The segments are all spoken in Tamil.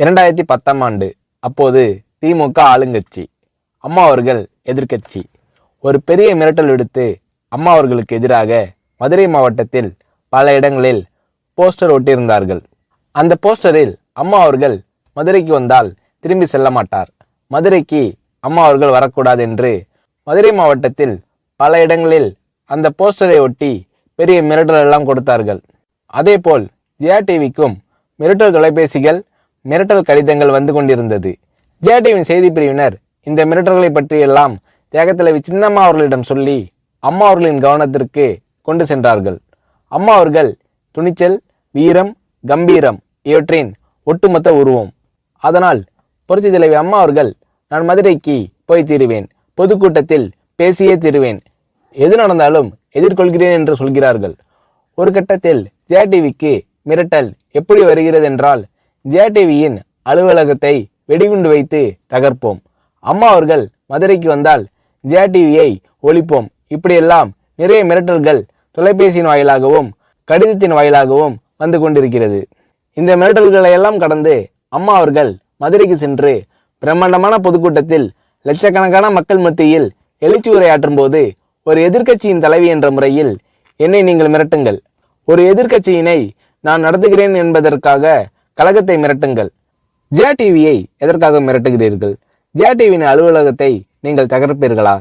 2010ஆம் ஆண்டு. அப்போது திமுக ஆளுங்கட்சி, அம்மா அவர்கள் எதிர்க்கட்சி. ஒரு பெரிய மிரட்டல் விடுத்து அம்மா அவர்களுக்கு எதிராக மதுரை மாவட்டத்தில் பல இடங்களில் போஸ்டர் ஒட்டியிருந்தார்கள். அந்த போஸ்டரில் அம்மா அவர்கள் மதுரைக்கு வந்தால் திரும்பி செல்ல மாட்டார், மதுரைக்கு அம்மா அவர்கள் வரக்கூடாது என்று மதுரை மாவட்டத்தில் பல இடங்களில் அந்த போஸ்டரை ஒட்டி பெரிய மிரட்டல் எல்லாம் கொடுத்தார்கள். அதேபோல் ஜெயா டிவிக்கும் மிரட்டல் தொலைபேசிகள், மிரட்டல் கடிதங்கள் வந்து கொண்டிருந்தது. ஜெயா டிவியின் செய்தி பிரிவினர் இந்த மிரட்டல்களை பற்றியெல்லாம் தியாகத்தலைவி சின்னம்மா அவர்களிடம் சொல்லி அம்மா அவர்களின் கவனத்திற்கு கொண்டு சென்றார்கள். அம்மா அவர்கள் துணிச்சல், வீரம், கம்பீரம் இவற்றின் ஒட்டுமொத்த உருவம். அதனால் புரட்சி தலைவி அம்மா அவர்கள், நான் மதுரைக்கு போய் தீருவேன், பொதுக்கூட்டத்தில் பேசியே தீருவேன், எது நடந்தாலும் எதிர்கொள்கிறேன் என்று சொல்கிறார்கள். ஒரு கட்டத்தில் ஜெயா டிவிக்கு மிரட்டல் எப்படி வருகிறது என்றால், ஜெயா டிவியின் அலுவலகத்தை வெடிகுண்டு வைத்து தகர்ப்போம், அம்மா அவர்கள் மதுரைக்கு வந்தால் ஜெயா டிவியை ஒழிப்போம், இப்படியெல்லாம் நிறைய மிரட்டல்கள் தொலைபேசியின் வாயிலாகவும் கடிதத்தின் வாயிலாகவும் வந்து கொண்டிருக்கிறது. இந்த மிரட்டல்களை எல்லாம் கடந்து அம்மா அவர்கள் மதுரைக்கு சென்று பிரம்மாண்டமான பொதுக்கூட்டத்தில் லட்சக்கணக்கான மக்கள் மத்தியில் எழுச்சி உரையாற்றும் போது, ஒரு எதிர்க்கட்சியின் தலைவி என்ற முறையில் என்னை நீங்கள் மிரட்டுங்கள், ஒரு எதிர்க்கட்சியினை நான் நடத்துகிறேன் என்பதற்காக கழகத்தை மிரட்டுங்கள், ஜெயா டிவியை எதற்காக மிரட்டுகிறீர்கள், ஜெயா டிவியின் அலுவலகத்தை நீங்கள் தகர்ப்பீர்களா,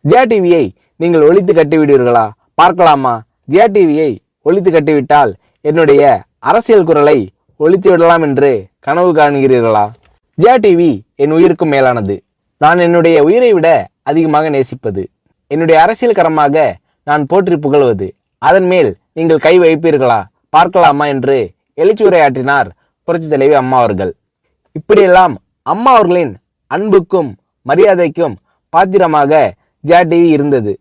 ஜெயா டிவியை நீங்கள் ஒழித்து கட்டிவிடுவீர்களா, பார்க்கலாமா, ஜெயா டிவியை ஒழித்து கட்டிவிட்டால் என்னுடைய அரசியல் குரலை ஒழித்து விடலாம் என்று கனவு காண்கிறீர்களா? ஜெயா டிவி என் உயிருக்கும் மேலானது, நான் என்னுடைய உயிரை விட அதிகமாக நேசிப்பது, என்னுடைய அரசியல் கரமாக நான் போற்றி புகழ்வது, அதன் மேல் நீங்கள் கை வைப்பீர்களா, பார்க்கலாமா என்று எழுச்சி உரையாற்றினார் புரட்சி தலைவி அம்மா அவர்கள். இப்படியெல்லாம் அம்மா அவர்களின் அன்புக்கும் மரியாதைக்கும் பாத்திரமாக ஜெயா டிவி இருந்தது.